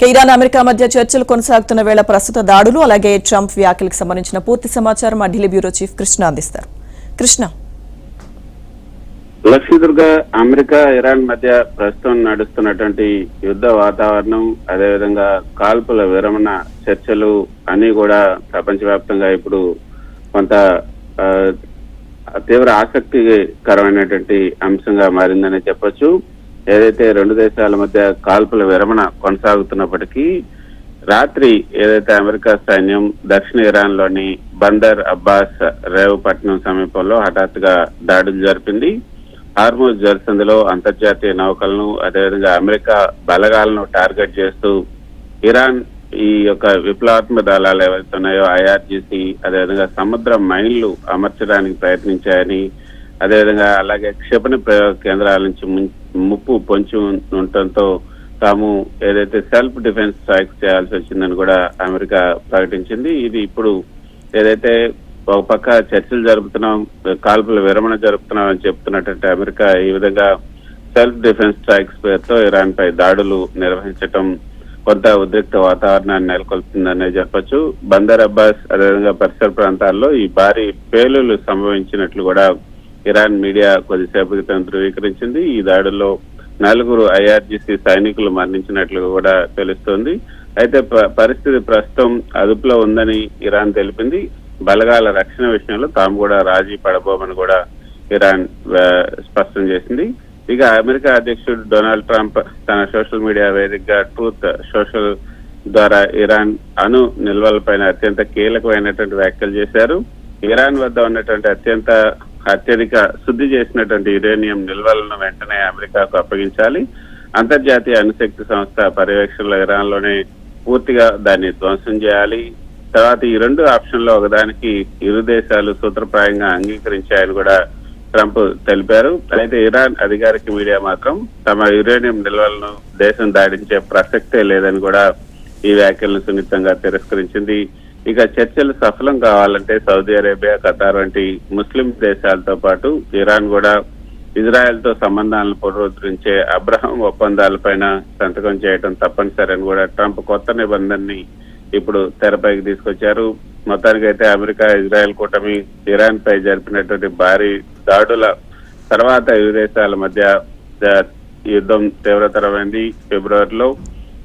Iran America మధ్య చర్చలు కొనసాగుతున్న వేళ ప్రస్తుత దాడులు అలాగే ట్రంప్ వ్యాఖ్యలకు సంబంధించిన పూర్తి సమాచారం మా ఢిల్లీ బ్యూరో చీఫ్ కృష్ణ అందిస్తారు. కృష్ణ. లక్ష్మీదుర్గ, అమెరికా ఇరాన్ మధ్య ప్రస్తుతం నడుస్తున్నటువంటి యుద్ధ వాతావరణం, అదేవిధంగా కాల్పుల విరమణ చర్చలు అన్ని కూడా ప్రపంచవ్యాప్తంగా ఇప్పుడు కొంత తీవ్ర ఆసక్తికరమైనటువంటి అంశంగా మారిందని చెప్పొచ్చు. ఏదైతే రెండు దేశాల మధ్య కాల్పుల విరమణ కొనసాగుతున్నప్పటికీ రాత్రి ఏదైతే అమెరికా సైన్యం దక్షిణ ఇరాన్ లోని బందర్ అబ్బాస్ రేవ్ పట్టణం సమీపంలో హఠాత్తుగా దాడులు జరిపింది. హార్మూజ్ జలసంధిలో అంతర్జాతీయ నౌకలను అదేవిధంగా అమెరికా బలగాలను టార్గెట్ చేస్తూ ఇరాన్ ఈ యొక్క విప్లవాత్మక దళాలు ఏవైతే ఉన్నాయో ఐఆర్జీసీ అదేవిధంగా సముద్ర మైన్లు అమర్చడానికి ప్రయత్నించాయని, అదేవిధంగా అలాగే క్షిపణి ప్రయోగ కేంద్రాల నుంచి ముప్పు పొంచి ఉండటంతో తాము ఏదైతే సెల్ఫ్ డిఫెన్స్ స్ట్రైక్స్ చేయాల్సి వచ్చిందని కూడా అమెరికా ప్రకటించింది. ఇది ఇప్పుడు ఏదైతే ఒక పక్క చర్చలు జరుపుతున్నాం, కాల్పుల విరమణ జరుపుతున్నాం అని చెప్తున్నటువంటి అమెరికా ఈ విధంగా సెల్ఫ్ డిఫెన్స్ స్ట్రైక్స్ పేరుతో ఇరాన్ పై దాడులు నిర్వహించడం కొంత ఉద్రిక్త వాతావరణాన్ని నెలకొల్పుతుందనే చెప్పొచ్చు. బందర్ అబ్బాస్ అదేవిధంగా పరిసర ప్రాంతాల్లో ఈ భారీ పేలుళ్లు సంభవించినట్లు కూడా ఇరాన్ మీడియా కొద్దిసేపు క్రితం ధృవీకరించింది. ఈ దాడుల్లో 4 ఐఆర్జీసీ సైనికులు మరణించినట్లు కూడా తెలుస్తోంది. అయితే పరిస్థితి ప్రస్తుతం అదుపులో ఉందని ఇరాన్ తెలిపింది. బలగాల రక్షణ విషయంలో తాము కూడా రాజీ పడబోమని కూడా ఇరాన్ స్పష్టం చేసింది. ఇక అమెరికా అధ్యక్షుడు డొనాల్డ్ ట్రంప్ తన సోషల్ మీడియా వేదికగా ట్రూత్ సోషల్ ద్వారా ఇరాన్ అణు నిల్వలపైన అత్యంత కీలకమైనటువంటి వ్యాఖ్యలు చేశారు. ఇరాన్ వద్ద ఉన్నటువంటి అత్యధిక శుద్ధి చేసినటువంటి యురేనియం నిల్వలను వెంటనే అమెరికాకు అప్పగించాలి, అంతర్జాతీయ అణుశక్తి సంస్థ పర్యవేక్షణలో ఇరాన్ లోనే పూర్తిగా దాన్ని ధ్వంసం చేయాలి. తర్వాత ఈ 2 ఆప్షన్లో ఒకదానికి ఇరు దేశాలు సూత్రప్రాయంగా అంగీకరించాయని కూడా ట్రంప్ తెలిపారు. అయితే ఇరాన్ అధికారిక మీడియా మాత్రం తమ యురేనియం నిల్వలను దేశం దాడించే ప్రసక్తే లేదని కూడా ఈ వ్యాఖ్యలను సున్నితంగా తిరస్కరించింది. ఇక చర్చలు సఫలం కావాలంటే సౌదీ అరేబియా, ఖతార్ వంటి ముస్లిం దేశాలతో పాటు ఇరాన్ కూడా ఇజ్రాయెల్ తో సంబంధాలను పునరుద్ధరించే అబ్రహం ఒప్పందాలపైన సంతకం చేయడం తప్పనిసరి అని కూడా ట్రంప్ కొత్త నిబంధనని ఇప్పుడు తెరపైకి తీసుకొచ్చారు. మొత్తానికైతే అమెరికా ఇజ్రాయెల్ కూటమి ఇరాన్ పై జరిపినటువంటి భారీ దాడుల తర్వాత ఇరు దేశాల మధ్య యుద్ధం తీవ్రతరమైంది. ఫిబ్రవరిలో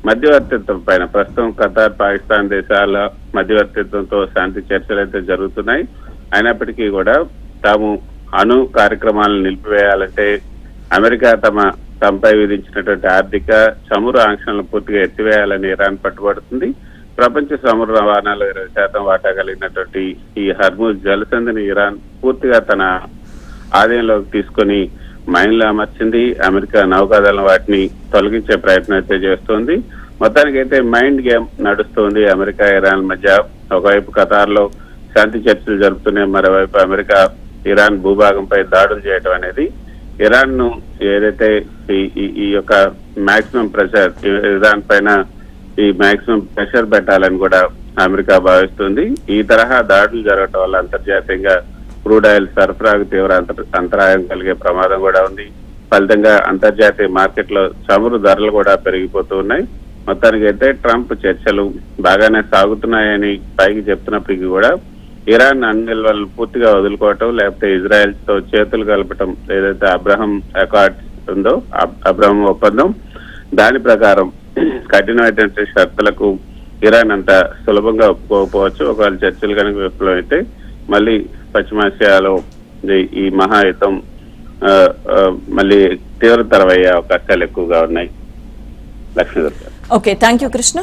మధ్యవర్తిత్వం పైన ప్రస్తుతం ఖతార్, పాకిస్తాన్ దేశాల మధ్యవర్తిత్వంతో శాంతి చర్చలు అయితే జరుగుతున్నాయి. అయినప్పటికీ కూడా తాము అణు కార్యక్రమాలను నిలిపివేయాలంటే అమెరికా తమపై విధించినటువంటి ఆర్థిక చమురు ఆంక్షలను పూర్తిగా ఎత్తివేయాలని ఇరాన్ పట్టుబడుతుంది. ప్రపంచ చమురు రవాణాలో 20% వాటా కలిగినటువంటి ఈ హార్మూజ్ జలసంధిని ఇరాన్ పూర్తిగా తన ఆధీనంలోకి తీసుకొని మైన్లు అమర్చింది. అమెరికా నౌకాదళం వాటిని తొలగించే ప్రయత్నం అయితే చేస్తోంది. మొత్తానికైతే మైండ్ గేమ్ నడుస్తోంది అమెరికా ఇరాన్ మధ్య. ఒకవైపు ఖతార్ లో శాంతి చర్చలు జరుపుతున్నాయి, మరోవైపు అమెరికా ఇరాన్ భూభాగంపై దాడులు చేయడం అనేది ఇరాన్ ను ఏదైతే ఈ యొక్క మాక్సిమం ప్రెషర్ ఇరాన్ పైన ఈ మాక్సిమం ప్రెషర్ పెట్టాలని కూడా అమెరికా భావిస్తుంది. ఈ తరహా దాడులు జరగటం వల్ల అంతర్జాతీయంగా క్రూడ్ ఆయిల్ సరఫరాకు తీవ్ర అంతరాయం కలిగే ప్రమాదం కూడా ఉంది. ఫలితంగా అంతర్జాతీయ మార్కెట్ లో చమురు ధరలు కూడా పెరిగిపోతూ ఉన్నాయి. మొత్తానికి అయితే ట్రంప్ చర్చలు బాగానే సాగుతున్నాయని పైకి చెప్తున్నప్పటికీ కూడా ఇరాన్ అన్ని నిల్వలను పూర్తిగా వదులుకోవటం, లేకపోతే ఇజ్రాయెల్ తో చేతులు కలపటం ఏదైతే అబ్రహం అకార్డ్స్ ఉందో, అబ్రహం ఒప్పందం, దాని ప్రకారం కఠినమైనటువంటి షరతులకు ఇరాన్ అంత సులభంగా ఒప్పుకోకపోవచ్చు. ఒకవేళ చర్చలు కనుక విఫలం అయితే మళ్ళీ పశ్చిమాసియాలో ఈ మహాయుద్ధం మళ్ళీ తీవ్రతరమయ్యే అవకాశాలు ఎక్కువగా ఉన్నాయి. Lakshmi Durga. Okay, thank you Krishna.